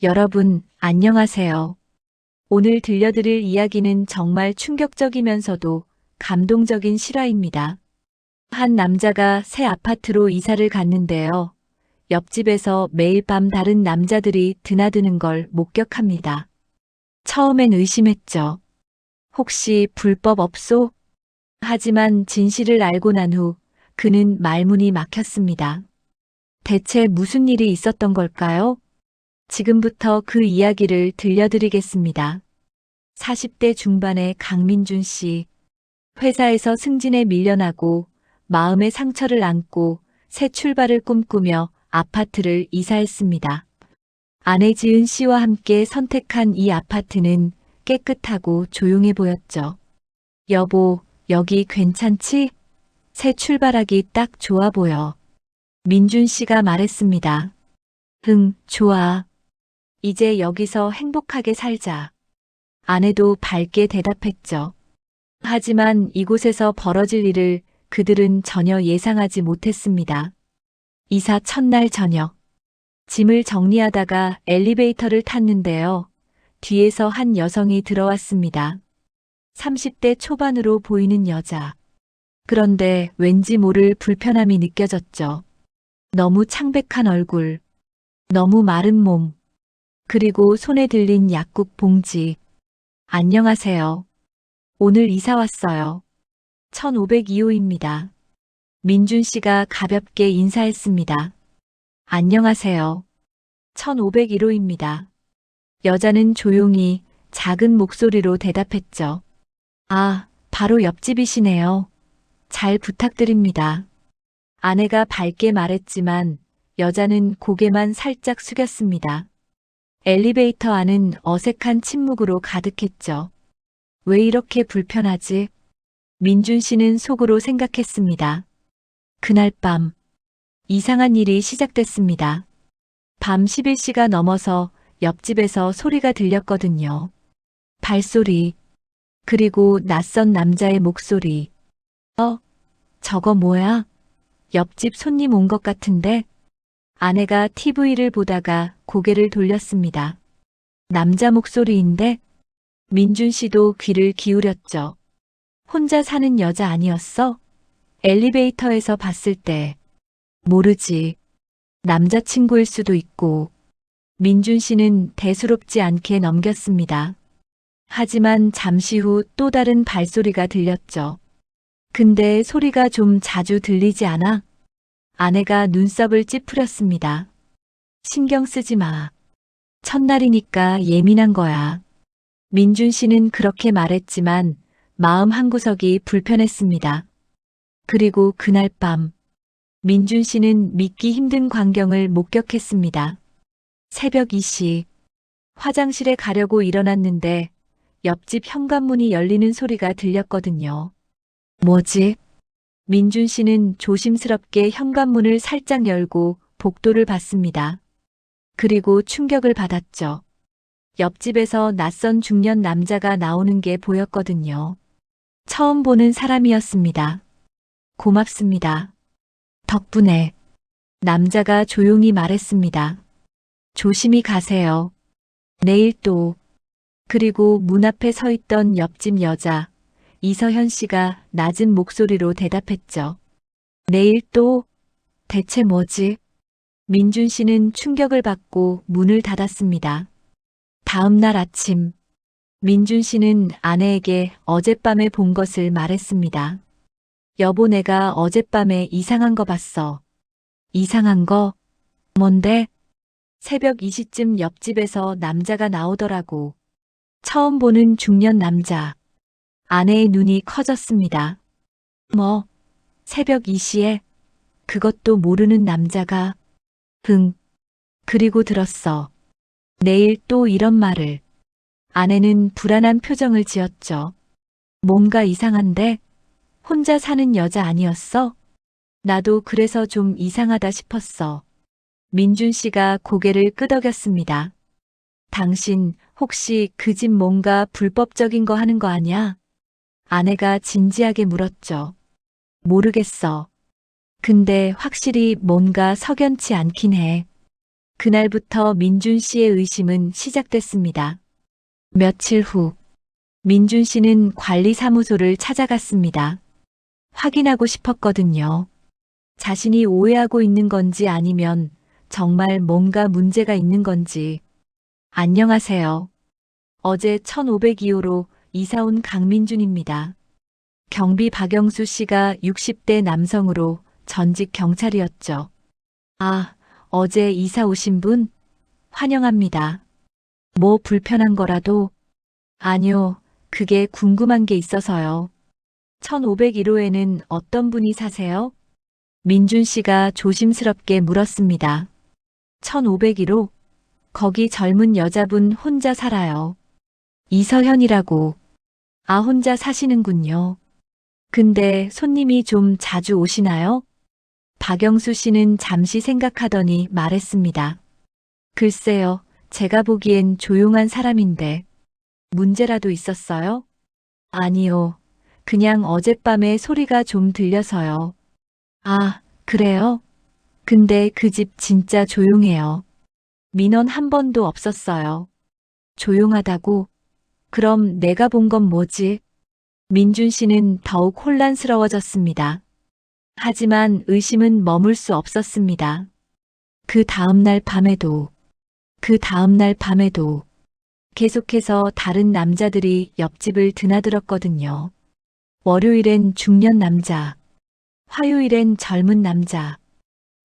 여러분, 안녕하세요. 오늘 들려드릴 이야기는 정말 충격적이면서도 감동적인 실화입니다. 한 남자가 새 아파트로 이사를 갔는데요. 옆집에서 매일 밤 다른 남자들이 드나드는 걸 목격합니다. 처음엔 의심했죠. 혹시 불법 업소? 하지만 진실을 알고 난 후 그는 말문이 막혔습니다. 대체 무슨 일이 있었던 걸까요? 지금부터 그 이야기를 들려드리겠습니다. 40대 중반의 강민준 씨. 회사에서 승진에 밀려나고 마음의 상처를 안고 새 출발을 꿈꾸며 아파트를 이사했습니다. 아내 지은 씨와 함께 선택한 이 아파트는 깨끗하고 조용해 보였죠. 여보, 여기 괜찮지? 새 출발하기 딱 좋아 보여. 민준 씨가 말했습니다. 응, 좋아. 이제 여기서 행복하게 살자. 아내도 밝게 대답했죠. 하지만 이곳에서 벌어질 일을 그들은 전혀 예상하지 못했습니다. 이사 첫날 저녁. 짐을 정리하다가 엘리베이터를 탔는데요. 뒤에서 한 여성이 들어왔습니다. 30대 초반으로 보이는 여자. 그런데 왠지 모를 불편함이 느껴졌죠. 너무 창백한 얼굴, 너무 마른 몸, 그리고 손에 들린 약국 봉지. 안녕하세요. 오늘 이사 왔어요. 1502호입니다. 민준 씨가 가볍게 인사했습니다. 안녕하세요. 1501호입니다. 여자는 조용히 작은 목소리로 대답했죠. 아, 바로 옆집이시네요. 잘 부탁드립니다. 아내가 밝게 말했지만 여자는 고개만 살짝 숙였습니다. 엘리베이터 안은 어색한 침묵으로 가득했죠. 왜 이렇게 불편하지? 민준 씨는 속으로 생각했습니다. 그날 밤, 이상한 일이 시작됐습니다. 밤 11시가 넘어서 옆집에서 소리가 들렸거든요. 발소리, 그리고 낯선 남자의 목소리. 저거 뭐야? 옆집 손님 온 것 같은데? 아내가 TV를 보다가 고개를 돌렸습니다. 남자 목소리인데? 민준 씨도 귀를 기울였죠. 혼자 사는 여자 아니었어? 엘리베이터에서 봤을 때. 모르지. 남자친구일 수도 있고. 민준 씨는 대수롭지 않게 넘겼습니다. 하지만 잠시 후 또 다른 발소리가 들렸죠. 근데 소리가 좀 자주 들리지 않아? 아내가 눈썹을 찌푸렸습니다. 신경 쓰지 마. 첫날이니까 예민한 거야. 민준 씨는 그렇게 말했지만 마음 한구석이 불편했습니다. 그리고 그날 밤, 민준 씨는 믿기 힘든 광경을 목격했습니다. 새벽 2시, 화장실에 가려고 일어났는데 옆집 현관문이 열리는 소리가 들렸거든요. 뭐지? 민준 씨는 조심스럽게 현관문을 살짝 열고 복도를 봤습니다. 그리고 충격을 받았죠. 옆집에서 낯선 중년 남자가 나오는 게 보였거든요. 처음 보는 사람이었습니다. 고맙습니다. 덕분에. 남자가 조용히 말했습니다. 조심히 가세요. 내일 또. 그리고 문 앞에 서 있던 옆집 여자, 이서현 씨가 낮은 목소리로 대답했죠. 내일 또? 대체 뭐지? 민준 씨는 충격을 받고 문을 닫았습니다. 다음 날 아침, 민준 씨는 아내에게 어젯밤에 본 것을 말했습니다. 여보, 내가 어젯밤에 이상한 거 봤어. 이상한 거? 뭔데? 새벽 2시쯤 옆집에서 남자가 나오더라고. 처음 보는 중년 남자. 아내의 눈이 커졌습니다. 뭐? 새벽 2시에? 그것도 모르는 남자가? 그리고 들었어. 내일 또 이런 말을. 아내는 불안한 표정을 지었죠. 뭔가 이상한데? 혼자 사는 여자 아니었어? 나도 그래서 좀 이상하다 싶었어. 민준 씨가 고개를 끄덕였습니다. 당신 혹시 그 집 뭔가 불법적인 거 하는 거 아냐? 아내가 진지하게 물었죠. 모르겠어. 근데 확실히 뭔가 석연치 않긴 해. 그날부터 민준 씨의 의심은 시작됐습니다. 며칠 후, 민준 씨는 관리사무소를 찾아갔습니다. 확인하고 싶었거든요. 자신이 오해하고 있는 건지 아니면 정말 뭔가 문제가 있는 건지. 안녕하세요. 어제 1502호로 이사 온 강민준입니다. 경비 박영수 씨가 60대 남성으로 전직 경찰이었죠. 아, 어제 이사 오신 분? 환영합니다. 뭐 불편한 거라도? 아니요, 그게 궁금한 게 있어서요. 1501호에는 어떤 분이 사세요? 민준 씨가 조심스럽게 물었습니다. 1501호? 거기 젊은 여자분 혼자 살아요. 이서현이라고. 아, 혼자 사시는군요. 근데 손님이 좀 자주 오시나요? 박영수 씨는 잠시 생각하더니 말했습니다. 글쎄요, 제가 보기엔 조용한 사람인데. 문제라도 있었어요? 아니요. 그냥 어젯밤에 소리가 좀 들려서요. 아, 그래요? 근데 그 집 진짜 조용해요. 민원 한 번도 없었어요. 조용하다고? 그럼 내가 본 건 뭐지? 민준 씨는 더욱 혼란스러워졌습니다. 하지만 의심은 머물 수 없었습니다. 그 다음날 밤에도, 그 다음날 밤에도 계속해서 다른 남자들이 옆집을 드나들었거든요. 월요일엔 중년 남자, 화요일엔 젊은 남자,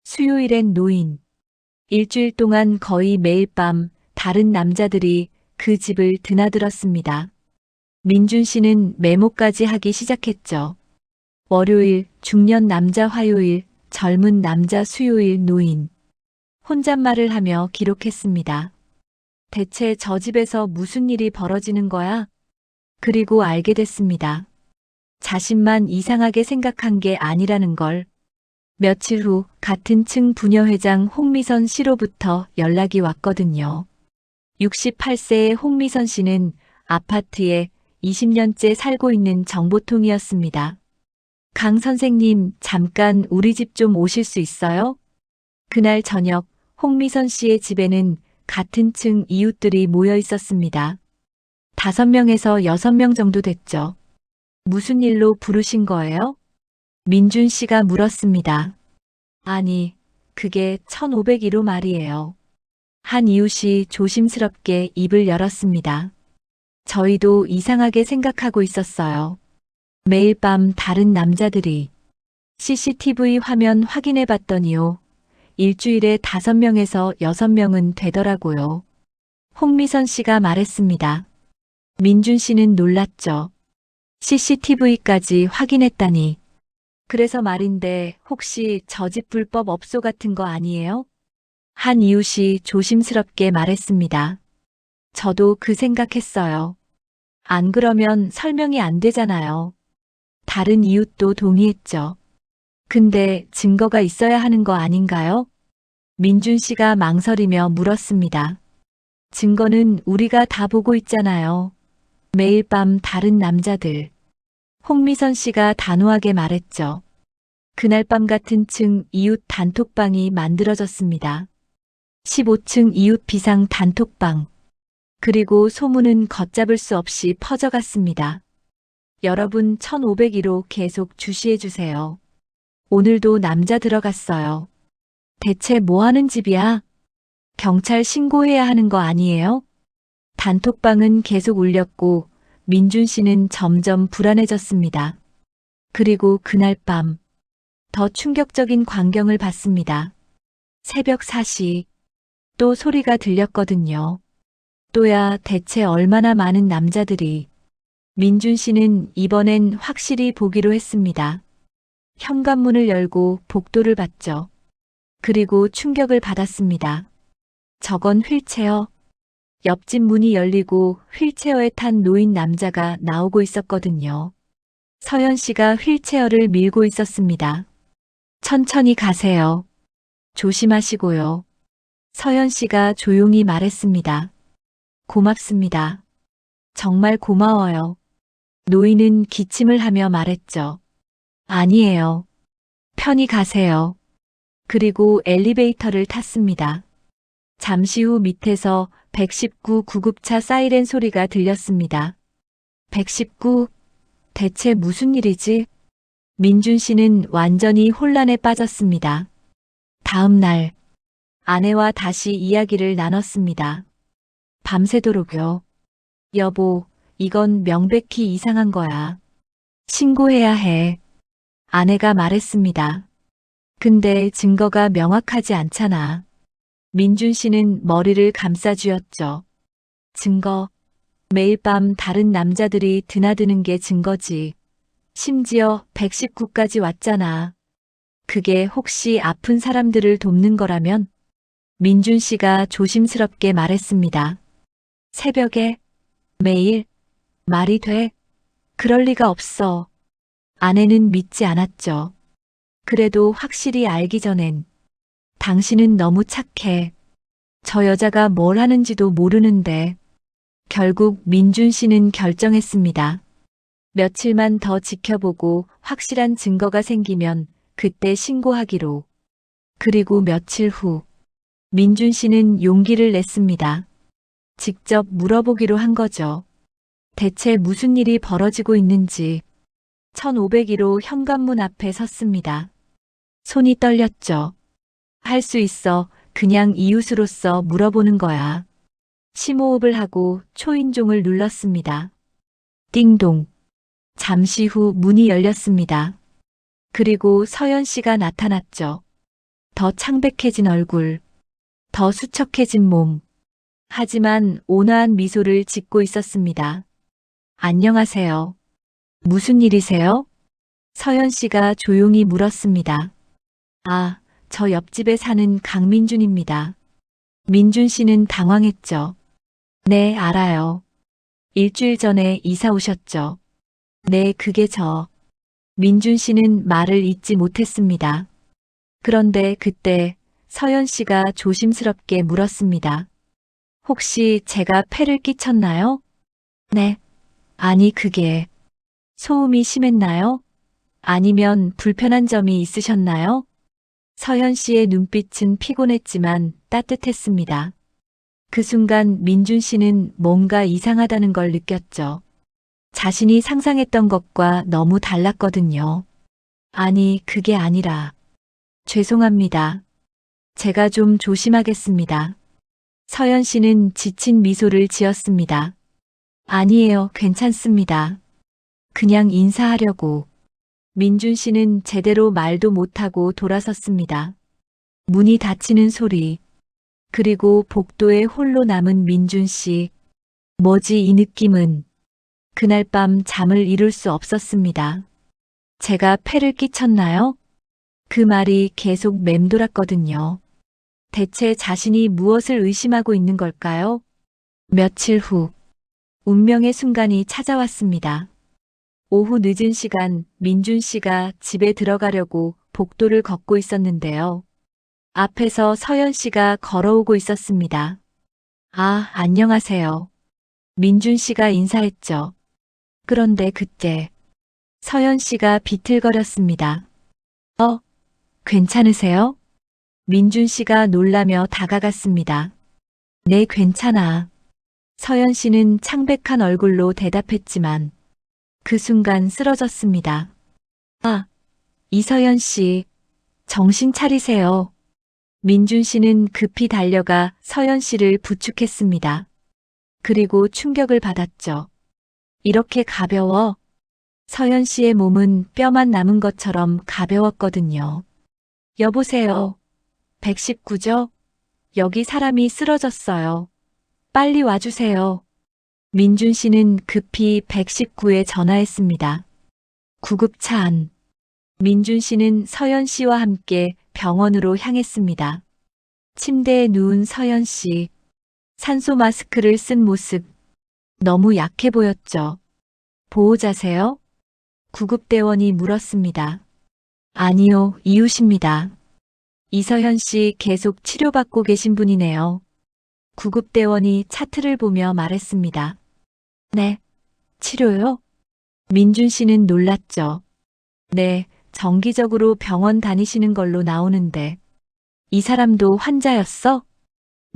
수요일엔 노인. 일주일 동안 거의 매일 밤 다른 남자들이 그 집을 드나들었습니다. 민준 씨는 메모까지 하기 시작했죠. 월요일, 중년 남자 화요일, 젊은 남자 수요일 노인. 혼잣말을 하며 기록했습니다. 대체 저 집에서 무슨 일이 벌어지는 거야? 그리고 알게 됐습니다. 자신만 이상하게 생각한 게 아니라는 걸. 며칠 후 같은 층 부녀회장 홍미선 씨로부터 연락이 왔거든요. 68세의 홍미선 씨는 아파트에 20년째 살고 있는 정보통이었습니다. 강 선생님, 잠깐 우리 집 좀 오실 수 있어요? 그날 저녁 홍미선 씨의 집에는 같은 층 이웃들이 모여 있었습니다. 5명에서 6명 정도 됐죠. 무슨 일로 부르신 거예요? 민준 씨가 물었습니다. 아니, 그게 1501호 말이에요. 한 이웃이 조심스럽게 입을 열었습니다. 저희도 이상하게 생각하고 있었어요. 매일 밤 다른 남자들이 CCTV 화면 확인해 봤더니요. 일주일에 5명에서 6명은 되더라고요. 홍미선 씨가 말했습니다. 민준 씨는 놀랐죠. CCTV까지 확인했다니. 그래서 말인데 혹시 저 집 불법 업소 같은 거 아니에요? 한 이웃이 조심스럽게 말했습니다. 저도 그 생각했어요. 안 그러면 설명이 안 되잖아요. 다른 이웃도 동의했죠. 근데 증거가 있어야 하는 거 아닌가요? 민준 씨가 망설이며 물었습니다. 증거는 우리가 다 보고 있잖아요. 매일 밤 다른 남자들. 홍미선 씨가 단호하게 말했죠. 그날 밤 같은 층 이웃 단톡방이 만들어졌습니다. 15층 이웃 비상 단톡방. 그리고 소문은 걷잡을 수 없이 퍼져갔습니다. 여러분 1501호 계속 주시해 주세요. 오늘도 남자 들어갔어요. 대체 뭐 하는 집이야? 경찰 신고해야 하는 거 아니에요? 단톡방은 계속 울렸고 민준 씨는 점점 불안해졌습니다. 그리고 그날 밤 더 충격적인 광경을 봤습니다. 새벽 4시 또 소리가 들렸거든요. 또야 대체 얼마나 많은 남자들이. 민준 씨는 이번엔 확실히 보기로 했습니다. 현관문을 열고 복도를 봤죠. 그리고 충격을 받았습니다. 저건 휠체어. 옆집 문이 열리고 휠체어에 탄 노인 남자가 나오고 있었거든요. 서연 씨가 휠체어를 밀고 있었습니다. 천천히 가세요. 조심하시고요. 서연 씨가 조용히 말했습니다. 고맙습니다. 정말 고마워요. 노인은 기침을 하며 말했죠. 아니에요. 편히 가세요. 그리고 엘리베이터를 탔습니다. 잠시 후 밑에서 119 구급차 사이렌 소리가 들렸습니다. 119, 대체 무슨 일이지? 민준 씨는 완전히 혼란에 빠졌습니다. 다음 날, 아내와 다시 이야기를 나눴습니다. 밤새도록요. 여보, 이건 명백히 이상한 거야. 신고해야 해. 아내가 말했습니다. 근데 증거가 명확하지 않잖아. 민준 씨는 머리를 감싸쥐었죠. 증거. 매일 밤 다른 남자들이 드나드는 게 증거지. 심지어 119까지 왔잖아. 그게 혹시 아픈 사람들을 돕는 거라면? 민준 씨가 조심스럽게 말했습니다. 새벽에? 매일? 말이 돼? 그럴 리가 없어. 아내는 믿지 않았죠. 그래도 확실히 알기 전엔 당신은 너무 착해. 저 여자가 뭘 하는지도 모르는데. 결국 민준 씨는 결정했습니다. 며칠만 더 지켜보고 확실한 증거가 생기면 그때 신고하기로. 그리고 며칠 후 민준 씨는 용기를 냈습니다. 직접 물어보기로 한 거죠. 대체 무슨 일이 벌어지고 있는지. 1501호 현관문 앞에 섰습니다. 손이 떨렸죠. 할 수 있어. 그냥 이웃으로서 물어보는 거야. 심호흡을 하고 초인종을 눌렀습니다. 띵동. 잠시 후 문이 열렸습니다. 그리고 서연 씨가 나타났죠. 더 창백해진 얼굴, 더 수척해진 몸. 하지만 온화한 미소를 짓고 있었습니다. 안녕하세요. 무슨 일이세요? 서연 씨가 조용히 물었습니다. 아, 저 옆집에 사는 강민준입니다. 민준 씨는 당황했죠. 네, 알아요. 일주일 전에 이사 오셨죠. 네, 그게 저. 민준 씨는 말을 잇지 못했습니다. 그런데 그때 서연 씨가 조심스럽게 물었습니다. 혹시 제가 폐를 끼쳤나요? 네. 아니, 그게 소음이 심했나요? 아니면 불편한 점이 있으셨나요? 서연 씨의 눈빛은 피곤했지만 따뜻했습니다. 그 순간 민준 씨는 뭔가 이상하다는 걸 느꼈죠. 자신이 상상했던 것과 너무 달랐거든요. 아니, 그게 아니라. 죄송합니다. 제가 좀 조심하겠습니다. 서연 씨는 지친 미소를 지었습니다. 아니에요, 괜찮습니다. 그냥 인사하려고. 민준 씨는 제대로 말도 못하고 돌아섰습니다. 문이 닫히는 소리. 그리고 복도에 홀로 남은 민준 씨. 뭐지 이 느낌은. 그날 밤 잠을 이룰 수 없었습니다. 제가 폐를 끼쳤나요? 그 말이 계속 맴돌았거든요. 대체 자신이 무엇을 의심하고 있는 걸까요? 며칠 후, 운명의 순간이 찾아왔습니다. 오후 늦은 시간 민준 씨가 집에 들어가려고 복도를 걷고 있었는데요. 앞에서 서연 씨가 걸어오고 있었습니다. 아, 안녕하세요. 민준 씨가 인사했죠. 그런데 그때 서연 씨가 비틀거렸습니다. 괜찮으세요? 민준 씨가 놀라며 다가갔습니다. 네, 괜찮아. 서연 씨는 창백한 얼굴로 대답했지만 그 순간 쓰러졌습니다. 아, 이서연 씨, 정신 차리세요. 민준 씨는 급히 달려가 서연 씨를 부축했습니다. 그리고 충격을 받았죠. 이렇게 가벼워? 서연 씨의 몸은 뼈만 남은 것처럼 가벼웠거든요. 여보세요. 119죠? 여기 사람이 쓰러졌어요. 빨리 와주세요. 민준 씨는 급히 119에 전화했습니다. 구급차 안. 민준 씨는 서연 씨와 함께 병원으로 향했습니다. 침대에 누운 서연 씨. 산소 마스크를 쓴 모습. 너무 약해 보였죠. 보호자세요? 구급대원이 물었습니다. 아니요, 이웃입니다. 이서현 씨 계속 치료받고 계신 분이네요. 구급대원이 차트를 보며 말했습니다. 네, 치료요? 민준 씨는 놀랐죠. 네, 정기적으로 병원 다니시는 걸로 나오는데. 이 사람도 환자였어?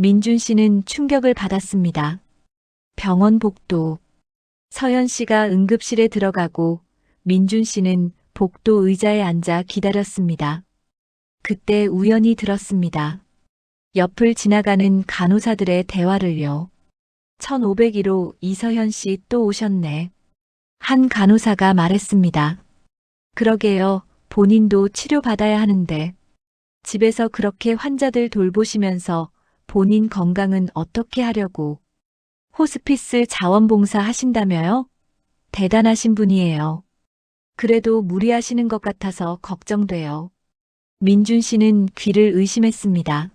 민준 씨는 충격을 받았습니다. 병원 복도. 서현 씨가 응급실에 들어가고 민준 씨는 복도 의자에 앉아 기다렸습니다. 그때 우연히 들었습니다. 옆을 지나가는 간호사들의 대화를요. 1501호 이서현 씨 또 오셨네. 한 간호사가 말했습니다. 그러게요. 본인도 치료받아야 하는데. 집에서 그렇게 환자들 돌보시면서 본인 건강은 어떻게 하려고. 호스피스 자원봉사 하신다며요? 대단하신 분이에요. 그래도 무리하시는 것 같아서 걱정돼요. 민준 씨는 귀를 의심했습니다.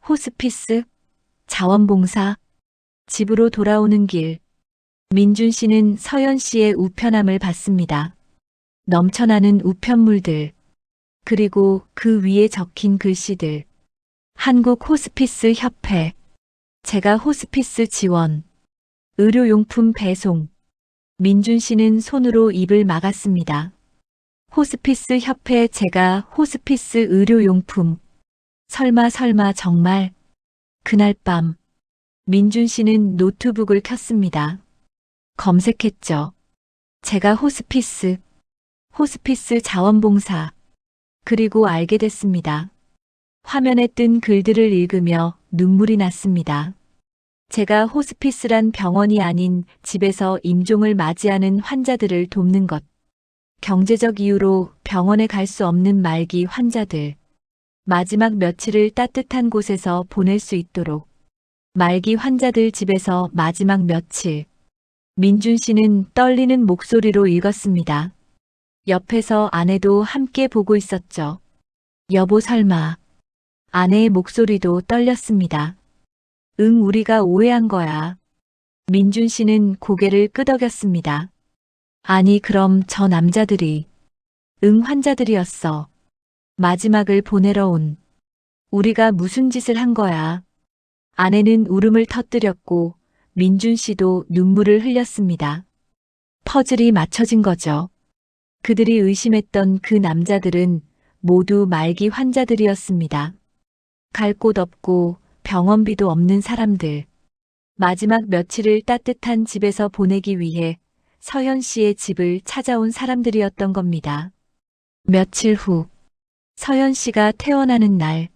호스피스? 자원봉사? 집으로 돌아오는 길. 민준 씨는 서연 씨의 우편함을 봤습니다. 넘쳐나는 우편물들. 그리고 그 위에 적힌 글씨들. 한국 호스피스 협회. 제가 호스피스 지원. 의료용품 배송. 민준 씨는 손으로 입을 막았습니다. 호스피스 협회 제가 호스피스 의료용품. 설마 정말. 그날 밤 민준 씨는 노트북을 켰습니다. 검색했죠. 제가 호스피스 자원봉사. 그리고 알게 됐습니다. 화면에 뜬 글들을 읽으며 눈물이 났습니다. 제가 호스피스란 병원이 아닌 집에서 임종을 맞이하는 환자들을 돕는 것. 경제적 이유로 병원에 갈 수 없는 말기 환자들. 마지막 며칠을 따뜻한 곳에서 보낼 수 있도록. 말기 환자들 집에서 마지막 며칠. 민준 씨는 떨리는 목소리로 읽었습니다. 옆에서 아내도 함께 보고 있었죠. 여보 설마. 아내의 목소리도 떨렸습니다. 응, 우리가 오해한 거야. 민준 씨는 고개를 끄덕였습니다. 아니, 그럼 저 남자들이. 응, 환자들이었어. 마지막을 보내러 온. 우리가 무슨 짓을 한 거야. 아내는 울음을 터뜨렸고 민준 씨도 눈물을 흘렸습니다. 퍼즐이 맞춰진 거죠. 그들이 의심했던 그 남자들은 모두 말기 환자들이었습니다. 갈 곳 없고 병원비도 없는 사람들. 마지막 며칠을 따뜻한 집에서 보내기 위해 서현 씨의 집을 찾아온 사람들이었던 겁니다. 며칠 후, 서현 씨가 퇴원하는 날,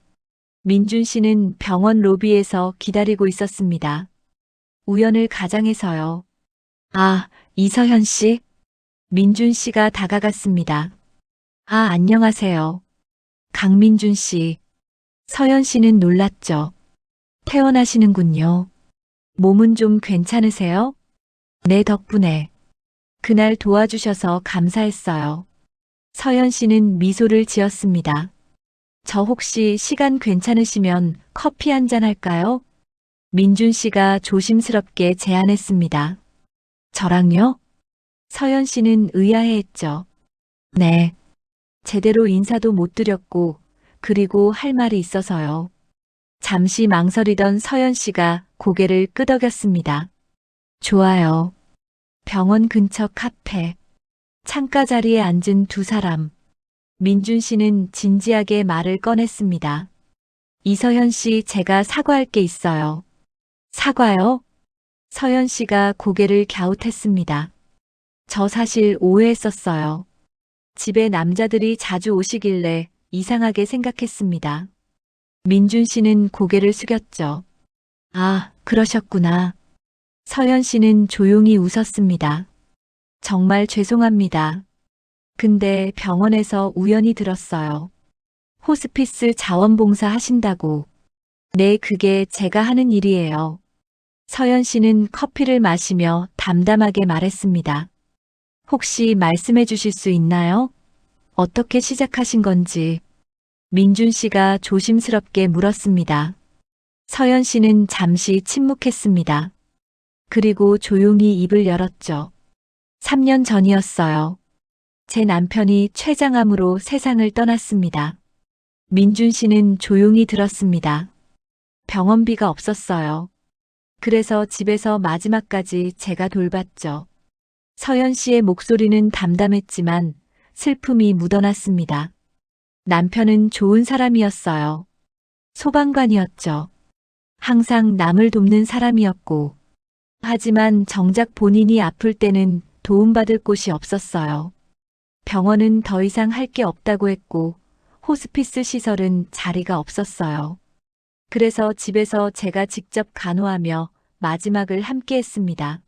민준 씨는 병원 로비에서 기다리고 있었습니다. 우연을 가장해서요. 아, 이서현 씨? 민준 씨가 다가갔습니다. 아, 안녕하세요. 강민준 씨. 서현 씨는 놀랐죠. 퇴원하시는군요. 몸은 좀 괜찮으세요? 네, 덕분에. 그날 도와주셔서 감사했어요. 서현 씨는 미소를 지었습니다. 저 혹시 시간 괜찮으시면 커피 한 잔 할까요? 민준 씨가 조심스럽게 제안했습니다. 저랑요? 서현 씨는 의아해했죠. 네. 제대로 인사도 못 드렸고, 그리고 할 말이 있어서요. 잠시 망설이던 서현 씨가 고개를 끄덕였습니다. 좋아요. 병원 근처 카페. 창가 자리에 앉은 두 사람. 민준 씨는 진지하게 말을 꺼냈습니다. 이서현 씨, 제가 사과할 게 있어요. 사과요? 서현 씨가 고개를 갸웃했습니다. 저 사실 오해했었어요. 집에 남자들이 자주 오시길래 이상하게 생각했습니다. 민준 씨는 고개를 숙였죠. 아, 그러셨구나. 서현 씨는 조용히 웃었습니다. 정말 죄송합니다. 근데 병원에서 우연히 들었어요. 호스피스 자원봉사 하신다고. 네, 그게 제가 하는 일이에요. 서현 씨는 커피를 마시며 담담하게 말했습니다. 혹시 말씀해 주실 수 있나요? 어떻게 시작하신 건지. 민준 씨가 조심스럽게 물었습니다. 서현 씨는 잠시 침묵했습니다. 그리고 조용히 입을 열었죠. 3년 전이었어요. 제 남편이 췌장암으로 세상을 떠났습니다. 민준 씨는 조용히 들었습니다. 병원비가 없었어요. 그래서 집에서 마지막까지 제가 돌봤죠. 서현 씨의 목소리는 담담했지만 슬픔이 묻어났습니다. 남편은 좋은 사람이었어요. 소방관이었죠. 항상 남을 돕는 사람이었고, 하지만 정작 본인이 아플 때는 도움받을 곳이 없었어요. 병원은 더 이상 할 게 없다고 했고, 호스피스 시설은 자리가 없었어요. 그래서 집에서 제가 직접 간호하며 마지막을 함께 했습니다.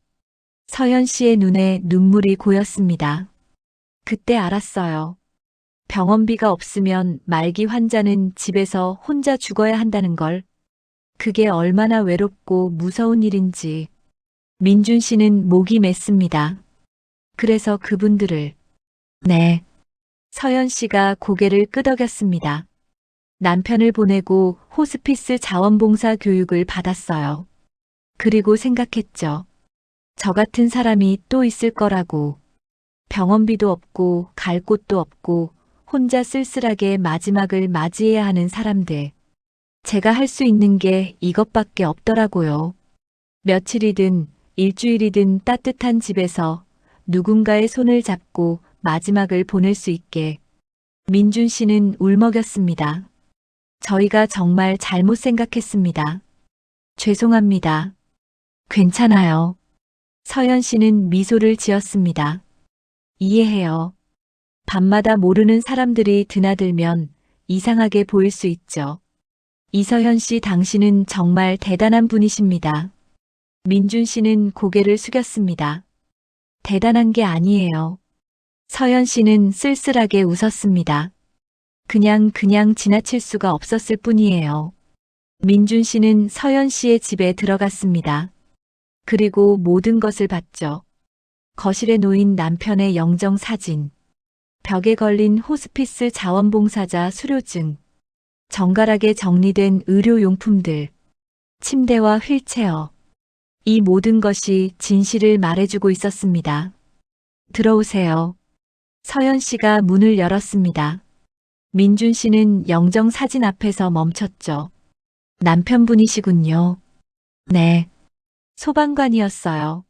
서현 씨의 눈에 눈물이 고였습니다. 그때 알았어요. 병원비가 없으면 말기 환자는 집에서 혼자 죽어야 한다는 걸. 그게 얼마나 외롭고 무서운 일인지. 민준 씨는 목이 맸습니다. 그래서 그분들을. 네. 서현 씨가 고개를 끄덕였습니다. 남편을 보내고 호스피스 자원봉사 교육을 받았어요. 그리고 생각했죠. 저 같은 사람이 또 있을 거라고. 병원비도 없고 갈 곳도 없고 혼자 쓸쓸하게 마지막을 맞이해야 하는 사람들. 제가 할 수 있는 게 이것밖에 없더라고요. 며칠이든 일주일이든 따뜻한 집에서 누군가의 손을 잡고 마지막을 보낼 수 있게. 민준 씨는 울먹였습니다. 저희가 정말 잘못 생각했습니다. 죄송합니다. 괜찮아요. 서연 씨는 미소를 지었습니다. 이해해요. 밤마다 모르는 사람들이 드나들면 이상하게 보일 수 있죠. 이서현 씨, 당신은 정말 대단한 분이십니다. 민준 씨는 고개를 숙였습니다. 대단한 게 아니에요. 서연 씨는 쓸쓸하게 웃었습니다. 그냥 지나칠 수가 없었을 뿐이에요. 민준 씨는 서연 씨의 집에 들어갔습니다. 그리고 모든 것을 봤죠. 거실에 놓인 남편의 영정 사진, 벽에 걸린 호스피스 자원봉사자 수료증, 정갈하게 정리된 의료용품들, 침대와 휠체어. 이 모든 것이 진실을 말해주고 있었습니다. 들어오세요. 서연 씨가 문을 열었습니다. 민준 씨는 영정 사진 앞에서 멈췄죠. 남편분이시군요. 네. 소방관이었어요.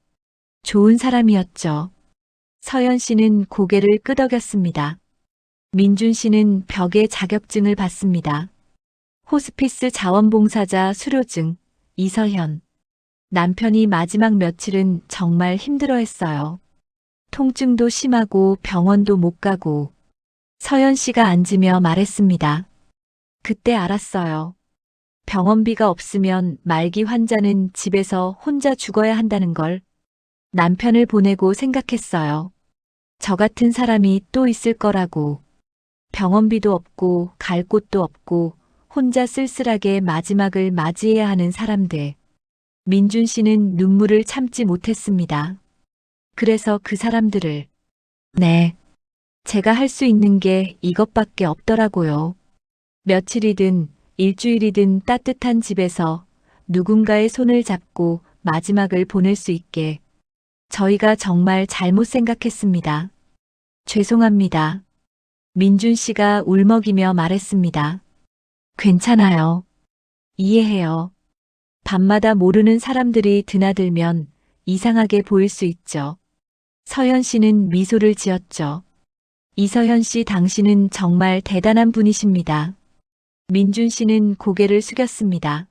좋은 사람이었죠. 서연 씨는 고개를 끄덕였습니다. 민준 씨는 벽에 자격증을 받습니다. 호스피스 자원봉사자 수료증, 이서현. 남편이 마지막 며칠은 정말 힘들어했어요. 통증도 심하고 병원도 못 가고. 서연 씨가 앉으며 말했습니다. 그때 알았어요. 병원비가 없으면 말기 환자는 집에서 혼자 죽어야 한다는 걸. 남편을 보내고 생각했어요. 저 같은 사람이 또 있을 거라고. 병원비도 없고 갈 곳도 없고 혼자 쓸쓸하게 마지막을 맞이해야 하는 사람들. 민준 씨는 눈물을 참지 못했습니다. 그래서 그 사람들을. 네. 제가 할 수 있는 게 이것밖에 없더라고요. 며칠이든 일주일이든 따뜻한 집에서 누군가의 손을 잡고 마지막을 보낼 수 있게. 저희가 정말 잘못 생각했습니다. 죄송합니다. 민준 씨가 울먹이며 말했습니다. 괜찮아요. 이해해요. 밤마다 모르는 사람들이 드나들면 이상하게 보일 수 있죠. 서연 씨는 미소를 지었죠. 이서현 씨, 당신은 정말 대단한 분이십니다. 민준 씨는 고개를 숙였습니다.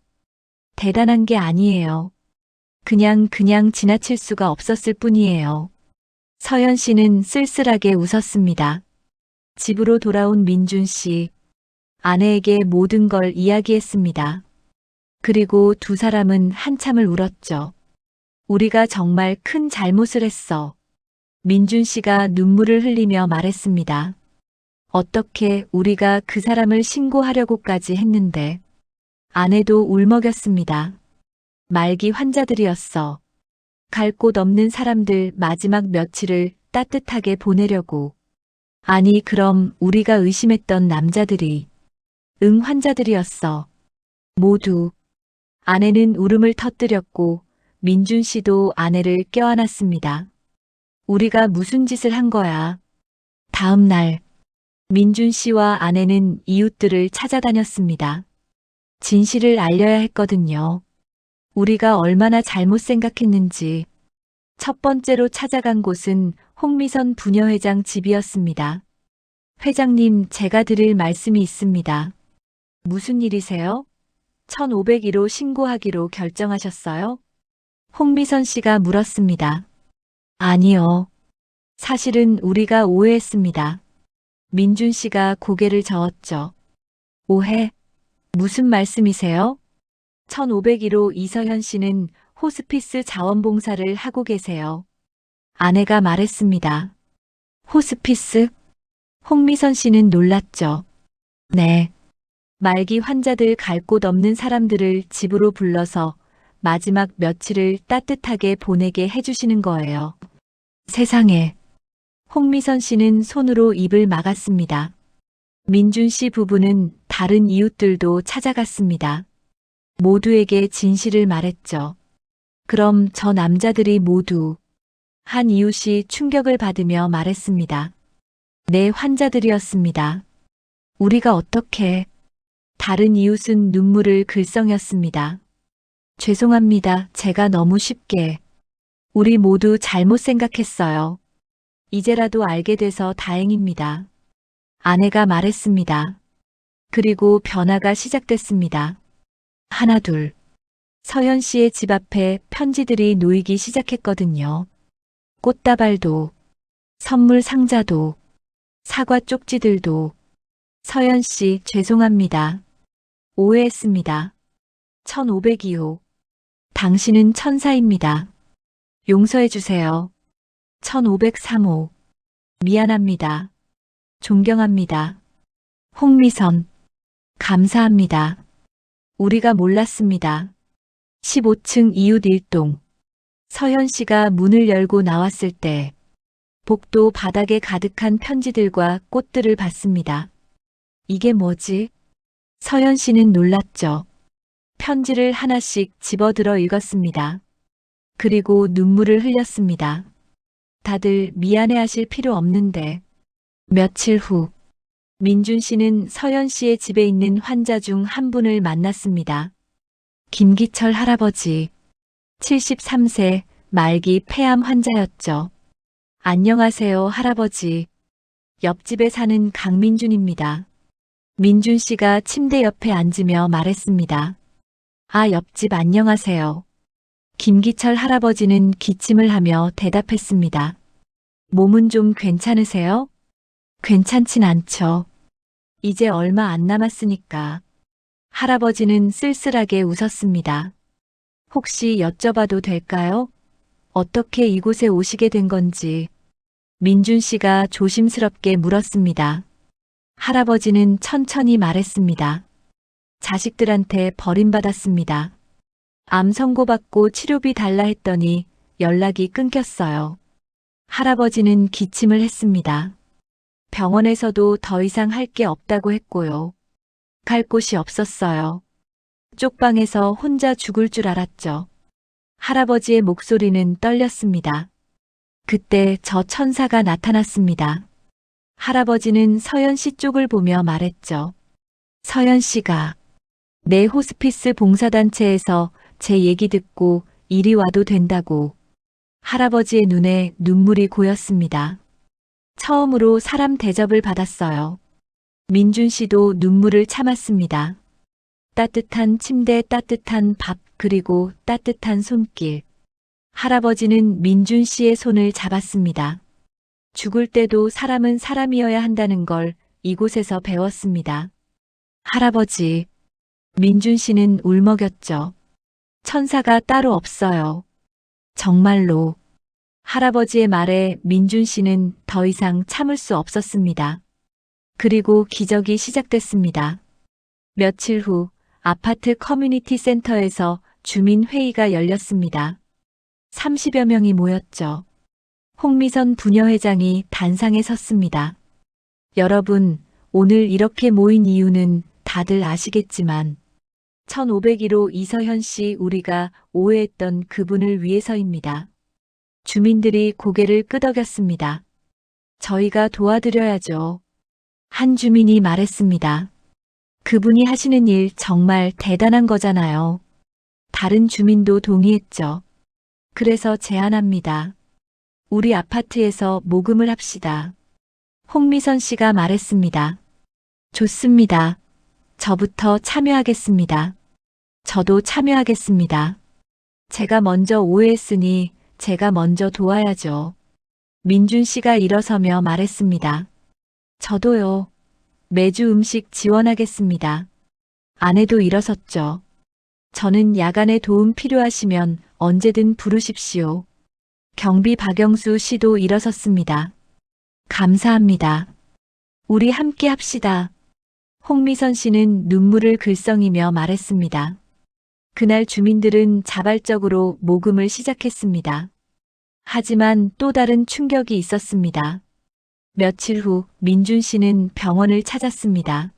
대단한 게 아니에요. 그냥 지나칠 수가 없었을 뿐이에요. 서연 씨는 쓸쓸하게 웃었습니다. 집으로 돌아온 민준 씨. 아내에게 모든 걸 이야기했습니다. 그리고 두 사람은 한참을 울었죠. 우리가 정말 큰 잘못을 했어. 민준 씨가 눈물을 흘리며 말했습니다. 어떻게 우리가 그 사람을 신고하려고까지 했는데. 아내도 울먹였습니다. 말기 환자들이었어. 갈 곳 없는 사람들 마지막 며칠을 따뜻하게 보내려고. 아니, 그럼 우리가 의심했던 남자들이. 응, 환자들이었어. 모두. 아내는 울음을 터뜨렸고 민준 씨도 아내를 껴안았습니다. 우리가 무슨 짓을 한 거야. 다음 날 민준 씨와 아내는 이웃들을 찾아다녔습니다. 진실을 알려야 했거든요. 우리가 얼마나 잘못 생각했는지. 첫 번째로 찾아간 곳은 홍미선 부녀회장 집이었습니다. 회장님, 제가 드릴 말씀이 있습니다. 무슨 일이세요? 1501호 신고하기로 결정하셨어요? 홍미선 씨가 물었습니다. 아니요. 사실은 우리가 오해했습니다. 민준 씨가 고개를 저었죠. 오해? 무슨 말씀이세요? 1501호 이서현 씨는 호스피스 자원봉사를 하고 계세요. 아내가 말했습니다. 호스피스? 홍미선 씨는 놀랐죠. 네. 말기 환자들 갈 곳 없는 사람들을 집으로 불러서 마지막 며칠을 따뜻하게 보내게 해주시는 거예요. 세상에. 홍미선 씨는 손으로 입을 막았습니다. 민준 씨 부부는 다른 이웃들도 찾아갔습니다. 모두에게 진실을 말했죠. 그럼 저 남자들이 모두 한 이웃이 충격을 받으며 말했습니다. 내 환자들이었습니다. 우리가 어떻게 다른 이웃은 눈물을 글썽였습니다. 죄송합니다. 제가 너무 쉽게 우리 모두 잘못 생각했어요. 이제라도 알게 돼서 다행입니다. 아내가 말했습니다. 그리고 변화가 시작됐습니다. 하나 둘. 서현 씨의 집 앞에 편지들이 놓이기 시작했거든요. 꽃다발도, 선물 상자도, 사과 쪽지들도. 서현 씨 죄송합니다. 오해했습니다. 1502호. 당신은 천사입니다. 용서해 주세요. 1503호. 미안합니다. 존경합니다. 홍미선. 감사합니다. 우리가 몰랐습니다. 15층 이웃 1동. 서현 씨가 문을 열고 나왔을 때 복도 바닥에 가득한 편지들과 꽃들을 봤습니다. 이게 뭐지? 서현 씨는 놀랐죠. 편지를 하나씩 집어들어 읽었습니다. 그리고 눈물을 흘렸습니다. 다들 미안해하실 필요 없는데. 며칠 후, 민준 씨는 서현 씨의 집에 있는 환자 중 한 분을 만났습니다. 김기철 할아버지, 73세 말기 폐암 환자였죠. 안녕하세요, 할아버지. 옆집에 사는 강민준입니다. 민준 씨가 침대 옆에 앉으며 말했습니다. 아, 옆집 안녕하세요. 김기철 할아버지는 기침을 하며 대답했습니다. 몸은 좀 괜찮으세요? 괜찮진 않죠. 이제 얼마 안 남았으니까. 할아버지는 쓸쓸하게 웃었습니다. 혹시 여쭤봐도 될까요? 어떻게 이곳에 오시게 된 건지. 민준 씨가 조심스럽게 물었습니다. 할아버지는 천천히 말했습니다. 자식들한테 버림받았습니다. 암 선고받고 치료비 달라 했더니 연락이 끊겼어요. 할아버지는 기침을 했습니다. 병원에서도 더 이상 할 게 없다고 했고요. 갈 곳이 없었어요. 쪽방에서 혼자 죽을 줄 알았죠. 할아버지의 목소리는 떨렸습니다. 그때 저 천사가 나타났습니다. 할아버지는 서연 씨 쪽을 보며 말했죠. 서연 씨가 내 호스피스 봉사단체에서 제 얘기 듣고 이리 와도 된다고. 할아버지의 눈에 눈물이 고였습니다. 처음으로 사람 대접을 받았어요. 민준 씨도 눈물을 참았습니다. 따뜻한 침대, 따뜻한 밥, 그리고 따뜻한 손길. 할아버지는 민준 씨의 손을 잡았습니다. 죽을 때도 사람은 사람이어야 한다는 걸 이곳에서 배웠습니다. 할아버지, 민준 씨는 울먹였죠. 천사가 따로 없어요. 정말로. 할아버지의 말에 민준 씨는 더 이상 참을 수 없었습니다. 그리고 기적이 시작됐습니다. 며칠 후 아파트 커뮤니티 센터에서 주민 회의가 열렸습니다. 30여 명이 모였죠. 홍미선 부녀회장이 단상에 섰습니다. 여러분, 오늘 이렇게 모인 이유는 다들 아시겠지만 1501호 이서현 씨 우리가 오해했던 그분을 위해서입니다. 주민들이 고개를 끄덕였습니다. 저희가 도와드려야죠. 한 주민이 말했습니다. 그분이 하시는 일 정말 대단한 거잖아요. 다른 주민도 동의했죠. 그래서 제안합니다. 우리 아파트에서 모금을 합시다. 홍미선 씨가 말했습니다. 좋습니다. 저부터 참여하겠습니다. 저도 참여하겠습니다. 제가 먼저 오해했으니 제가 먼저 도와야죠. 민준 씨가 일어서며 말했습니다. 저도요. 매주 음식 지원하겠습니다. 아내도 일어섰죠. 저는 야간에 도움 필요하시면 언제든 부르십시오. 경비 박영수 씨도 일어섰습니다. 감사합니다. 우리 함께 합시다. 홍미선 씨는 눈물을 글썽이며 말했습니다. 그날 주민들은 자발적으로 모금을 시작했습니다. 하지만 또 다른 충격이 있었습니다. 며칠 후 민준 씨는 병원을 찾았습니다.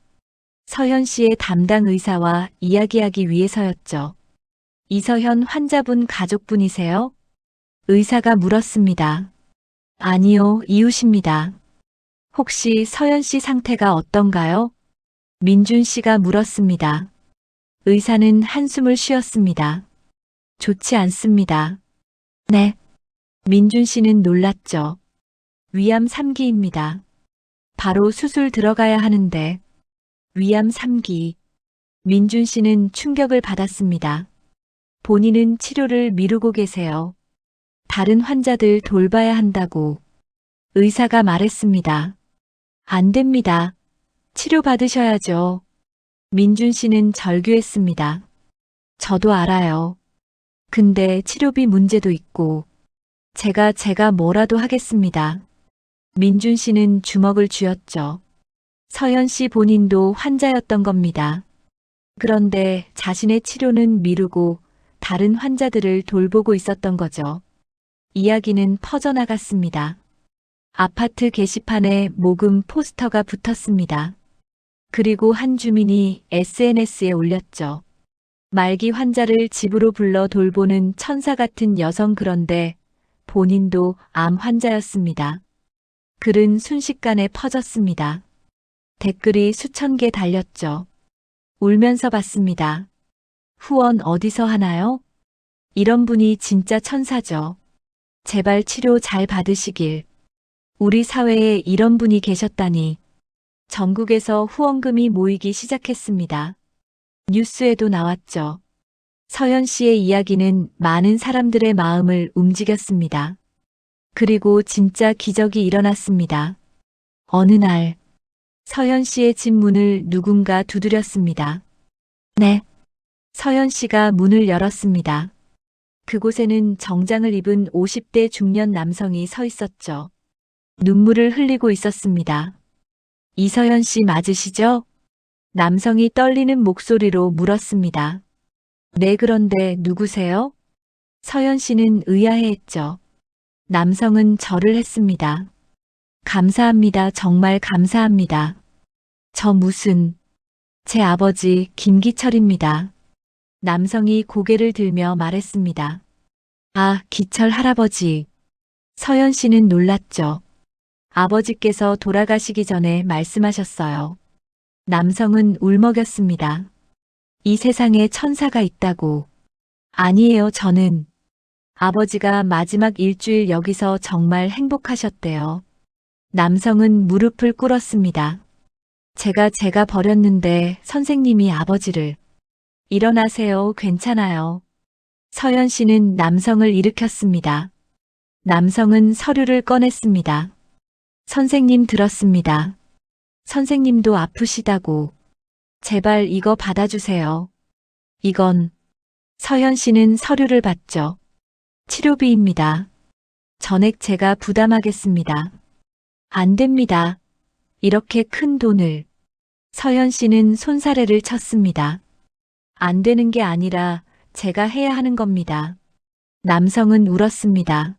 서현 씨의 담당 의사와 이야기하기 위해서였죠. 이서현 환자분 가족분이세요? 의사가 물었습니다. 아니요, 이웃입니다. 혹시 서현 씨 상태가 어떤가요? 민준 씨가 물었습니다. 의사는 한숨을 쉬었습니다. 좋지 않습니다. 네. 민준 씨는 놀랐죠. 위암 3기입니다. 바로 수술 들어가야 하는데. 위암 3기. 민준 씨는 충격을 받았습니다. 본인은 치료를 미루고 계세요. 다른 환자들 돌봐야 한다고. 의사가 말했습니다. 안 됩니다. 치료받으셔야죠. 민준 씨는 절규했습니다. 저도 알아요. 근데 치료비 문제도 있고. 제가 뭐라도 하겠습니다. 민준 씨는 주먹을 쥐었죠. 서현 씨 본인도 환자였던 겁니다. 그런데 자신의 치료는 미루고 다른 환자들을 돌보고 있었던 거죠. 이야기는 퍼져나갔습니다. 아파트 게시판에 모금 포스터가 붙었습니다. 그리고 한 주민이 SNS에 올렸죠. 말기 환자를 집으로 불러 돌보는 천사 같은 여성, 그런데 본인도 암 환자였습니다. 글은 순식간에 퍼졌습니다. 댓글이 수천 개 달렸죠. 울면서 봤습니다. 후원 어디서 하나요? 이런 분이 진짜 천사죠. 제발 치료 잘 받으시길. 우리 사회에 이런 분이 계셨다니. 전국에서 후원금이 모이기 시작했습니다. 뉴스에도 나왔죠. 서현 씨의 이야기는 많은 사람들의 마음을 움직였습니다. 그리고 진짜 기적이 일어났습니다. 어느 날, 서현 씨의 집 문을 누군가 두드렸습니다. 네. 서현 씨가 문을 열었습니다. 그곳에는 정장을 입은 50대 중년 남성이 서 있었죠. 눈물을 흘리고 있었습니다. 이서현 씨 맞으시죠? 남성이 떨리는 목소리로 물었습니다. 네, 그런데 누구세요? 서현 씨는 의아해했죠. 남성은 절을 했습니다. 감사합니다. 정말 감사합니다. 저 무슨, 제 아버지 김기철입니다. 남성이 고개를 들며 말했습니다. 아, 기철 할아버지. 서현 씨는 놀랐죠. 아버지께서 돌아가시기 전에 말씀하셨어요. 남성은 울먹였습니다. 이 세상에 천사가 있다고. 아니에요, 저는. 아버지가 마지막 일주일 여기서 정말 행복하셨대요. 남성은 무릎을 꿇었습니다. 제가 버렸는데 선생님이 아버지를. 일어나세요, 괜찮아요. 서현 씨는 남성을 일으켰습니다. 남성은 서류를 꺼냈습니다. 선생님 들었습니다. 선생님도 아프시다고. 제발 이거 받아주세요. 이건. 서현 씨는 서류를 받죠. 치료비입니다. 전액 제가 부담하겠습니다. 안 됩니다. 이렇게 큰 돈을. 서현 씨는 손사래를 쳤습니다. 안 되는 게 아니라 제가 해야 하는 겁니다. 남성은 울었습니다.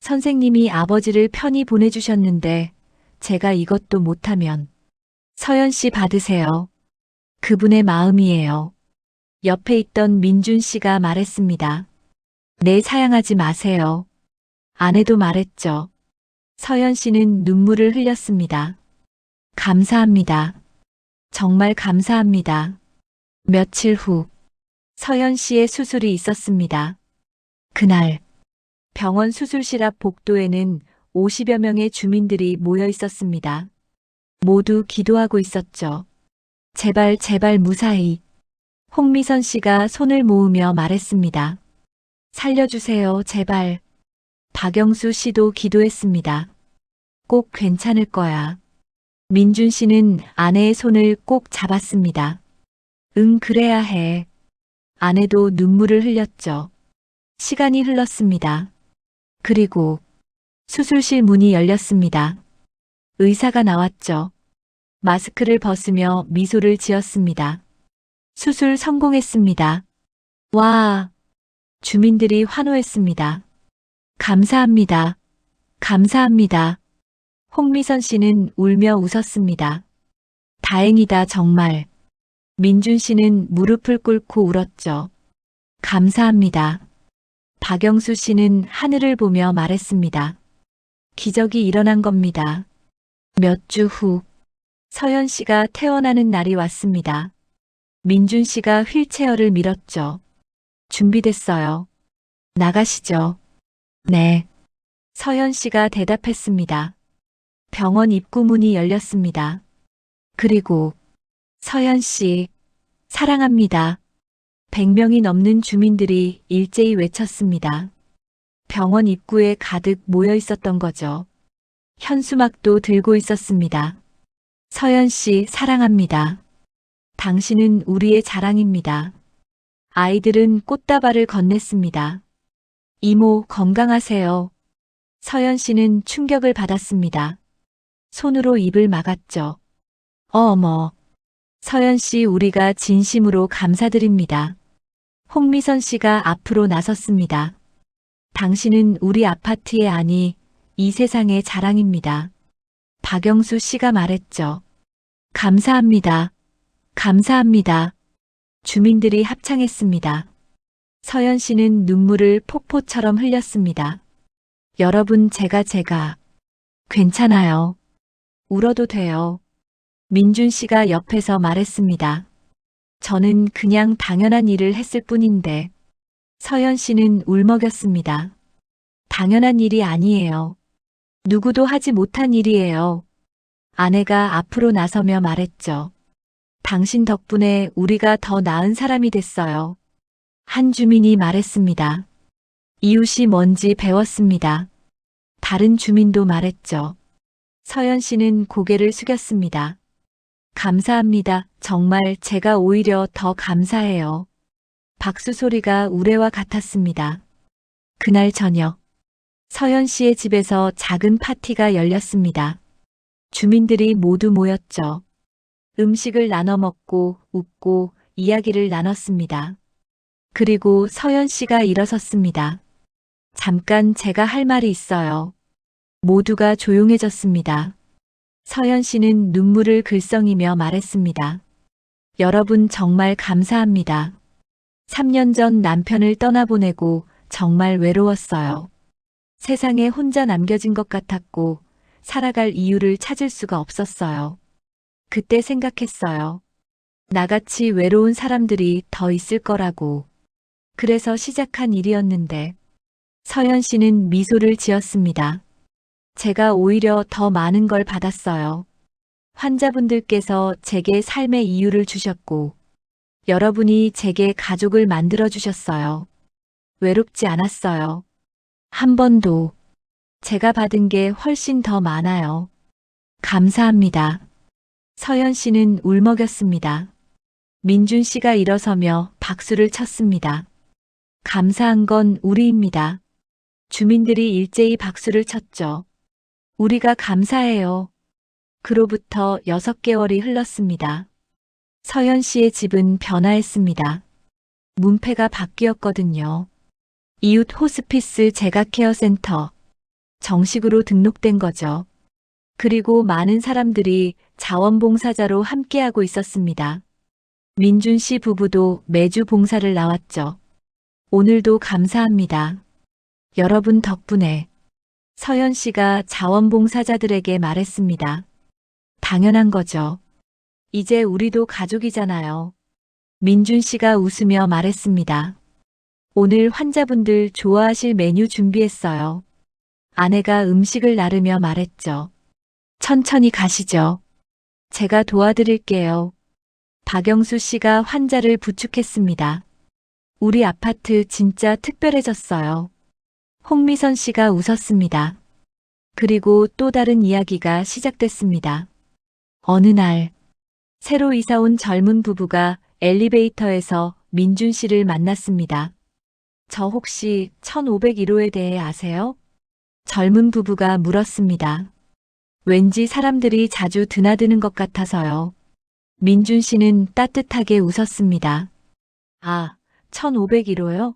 선생님이 아버지를 편히 보내주셨는데 제가 이것도 못하면. 서현 씨 받으세요. 그분의 마음이에요. 옆에 있던 민준 씨가 말했습니다. 네, 사양하지 마세요. 아내도 말했죠. 서현 씨는 눈물을 흘렸습니다. 감사합니다. 정말 감사합니다. 며칠 후, 서현 씨의 수술이 있었습니다. 그날, 병원 수술실 앞 복도에는 50여 명의 주민들이 모여 있었습니다. 모두 기도하고 있었죠. 제발 무사히. 홍미선 씨가 손을 모으며 말했습니다. 살려주세요, 제발. 박영수 씨도 기도했습니다. 꼭 괜찮을 거야. 민준 씨는 아내의 손을 꼭 잡았습니다. 응, 그래야 해. 아내도 눈물을 흘렸죠. 시간이 흘렀습니다. 그리고 수술실 문이 열렸습니다. 의사가 나왔죠. 마스크를 벗으며 미소를 지었습니다. 수술 성공했습니다. 와, 주민들이 환호했습니다. 감사합니다. 감사합니다. 홍미선 씨는 울며 웃었습니다. 다행이다, 정말. 민준 씨는 무릎을 꿇고 울었죠. 감사합니다. 박영수 씨는 하늘을 보며 말했습니다. 기적이 일어난 겁니다. 몇 주 후, 서연 씨가 퇴원하는 날이 왔습니다. 민준 씨가 휠체어를 밀었죠. 준비됐어요. 나가시죠. 네. 서연 씨가 대답했습니다. 병원 입구 문이 열렸습니다. 그리고 서연 씨, 사랑합니다. 100명이 넘는 주민들이 일제히 외쳤습니다. 병원 입구에 가득 모여 있었던 거죠. 현수막도 들고 있었습니다. 서연 씨, 사랑합니다. 당신은 우리의 자랑입니다. 아이들은 꽃다발을 건넸습니다. 이모, 건강하세요. 서연 씨는 충격을 받았습니다. 손으로 입을 막았죠. 어머. 서연 씨, 우리가 진심으로 감사드립니다. 홍미선 씨가 앞으로 나섰습니다. 당신은 우리 아파트의 아니, 이 세상의 자랑입니다. 박영수 씨가 말했죠. 감사합니다. 감사합니다. 주민들이 합창했습니다. 서연 씨는 눈물을 폭포처럼 흘렸습니다. 여러분, 제가 괜찮아요. 울어도 돼요. 민준 씨가 옆에서 말했습니다. 저는 그냥 당연한 일을 했을 뿐인데. 서연 씨는 울먹였습니다. 당연한 일이 아니에요. 누구도 하지 못한 일이에요. 아내가 앞으로 나서며 말했죠. 당신 덕분에 우리가 더 나은 사람이 됐어요. 한 주민이 말했습니다. 이웃이 뭔지 배웠습니다. 다른 주민도 말했죠. 서연 씨는 고개를 숙였습니다. 감사합니다. 정말 제가 오히려 더 감사해요. 박수 소리가 우레와 같았습니다. 그날 저녁, 서연 씨의 집에서 작은 파티가 열렸습니다. 주민들이 모두 모였죠. 음식을 나눠 먹고 웃고 이야기를 나눴습니다. 그리고 서연 씨가 일어섰습니다. 잠깐 제가 할 말이 있어요. 모두가 조용해졌습니다. 서연 씨는 눈물을 글썽이며 말했습니다. 여러분 정말 감사합니다. 3년 전 남편을 떠나보내고 정말 외로웠어요. 세상에 혼자 남겨진 것 같았고 살아갈 이유를 찾을 수가 없었어요. 그때 생각했어요. 나같이 외로운 사람들이 더 있을 거라고. 그래서 시작한 일이었는데 서연 씨는 미소를 지었습니다. 제가 오히려 더 많은 걸 받았어요. 환자분들께서 제게 삶의 이유를 주셨고 여러분이 제게 가족을 만들어 주셨어요. 외롭지 않았어요. 한 번도. 제가 받은 게 훨씬 더 많아요. 감사합니다. 서연 씨는 울먹였습니다. 민준 씨가 일어서며 박수를 쳤습니다. 감사한 건 우리입니다. 주민들이 일제히 박수를 쳤죠. 우리가 감사해요. 그로부터 6개월이 흘렀습니다. 서연 씨의 집은 변화했습니다. 문패가 바뀌었거든요. 이웃 호스피스 재가케어 센터. 정식으로 등록된 거죠. 그리고 많은 사람들이 자원봉사자로 함께하고 있었습니다. 민준 씨 부부도 매주 봉사를 나왔죠. 오늘도 감사합니다. 여러분 덕분에. 서연 씨가 자원봉사자들에게 말했습니다. 당연한 거죠. 이제 우리도 가족이잖아요. 민준 씨가 웃으며 말했습니다. 오늘 환자분들 좋아하실 메뉴 준비했어요. 아내가 음식을 나르며 말했죠. 천천히 가시죠. 제가 도와드릴게요. 박영수 씨가 환자를 부축했습니다. 우리 아파트 진짜 특별해졌어요. 홍미선 씨가 웃었습니다. 그리고 또 다른 이야기가 시작됐습니다. 어느 날, 새로 이사 온 젊은 부부가 엘리베이터에서 민준 씨를 만났습니다. 저 혹시 1501호에 대해 아세요? 젊은 부부가 물었습니다. 왠지 사람들이 자주 드나드는 것 같아서요. 민준 씨는 따뜻하게 웃었습니다. 아, 1501호요?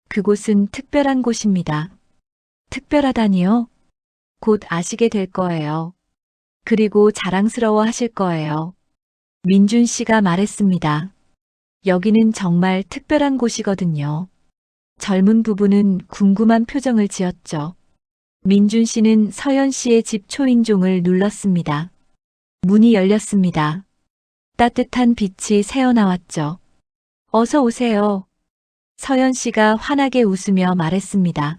그곳은 특별한 곳입니다. 특별하다니요? 곧 아시게 될 거예요. 그리고 자랑스러워 하실 거예요. 민준 씨가 말했습니다. 여기는 정말 특별한 곳이거든요. 젊은 부부는 궁금한 표정을 지었죠. 민준 씨는 서연 씨의 집 초인종을 눌렀습니다. 문이 열렸습니다. 따뜻한 빛이 새어나왔죠. 어서 오세요. 서연 씨가 환하게 웃으며 말했습니다.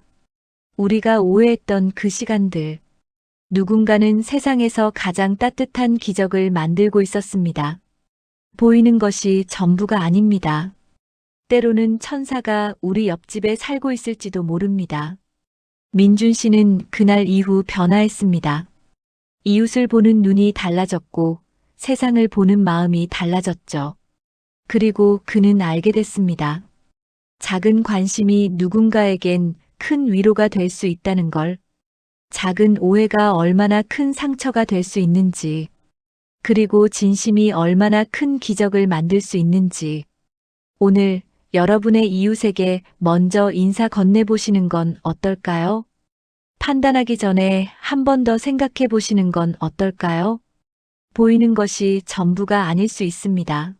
우리가 오해했던 그 시간들. 누군가는 세상에서 가장 따뜻한 기적을 만들고 있었습니다. 보이는 것이 전부가 아닙니다. 때로는 천사가 우리 옆집에 살고 있을지도 모릅니다. 민준 씨는 그날 이후 변화했습니다. 이웃을 보는 눈이 달라졌고 세상을 보는 마음이 달라졌죠. 그리고 그는 알게 됐습니다. 작은 관심이 누군가에겐 큰 위로가 될 수 있다는 걸, 작은 오해가 얼마나 큰 상처가 될 수 있는지, 그리고 진심이 얼마나 큰 기적을 만들 수 있는지, 오늘 여러분의 이웃에게 먼저 인사 건네보시는 건 어떨까요? 판단하기 전에 한 번 더 생각해 보시는 건 어떨까요? 보이는 것이 전부가 아닐 수 있습니다.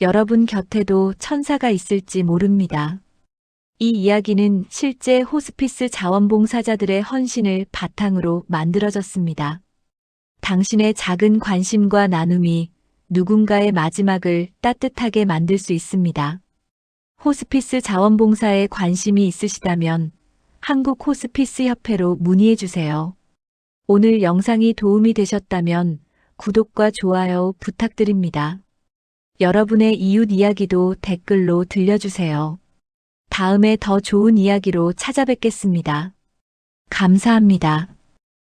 여러분 곁에도 천사가 있을지 모릅니다. 이 이야기는 실제 호스피스 자원봉사자들의 헌신을 바탕으로 만들어졌습니다. 당신의 작은 관심과 나눔이 누군가의 마지막을 따뜻하게 만들 수 있습니다. 호스피스 자원봉사에 관심이 있으시다면 한국 호스피스 협회로 문의해 주세요. 오늘 영상이 도움이 되셨다면 구독과 좋아요 부탁드립니다. 여러분의 이웃 이야기도 댓글로 들려주세요. 다음에 더 좋은 이야기로 찾아뵙겠습니다. 감사합니다.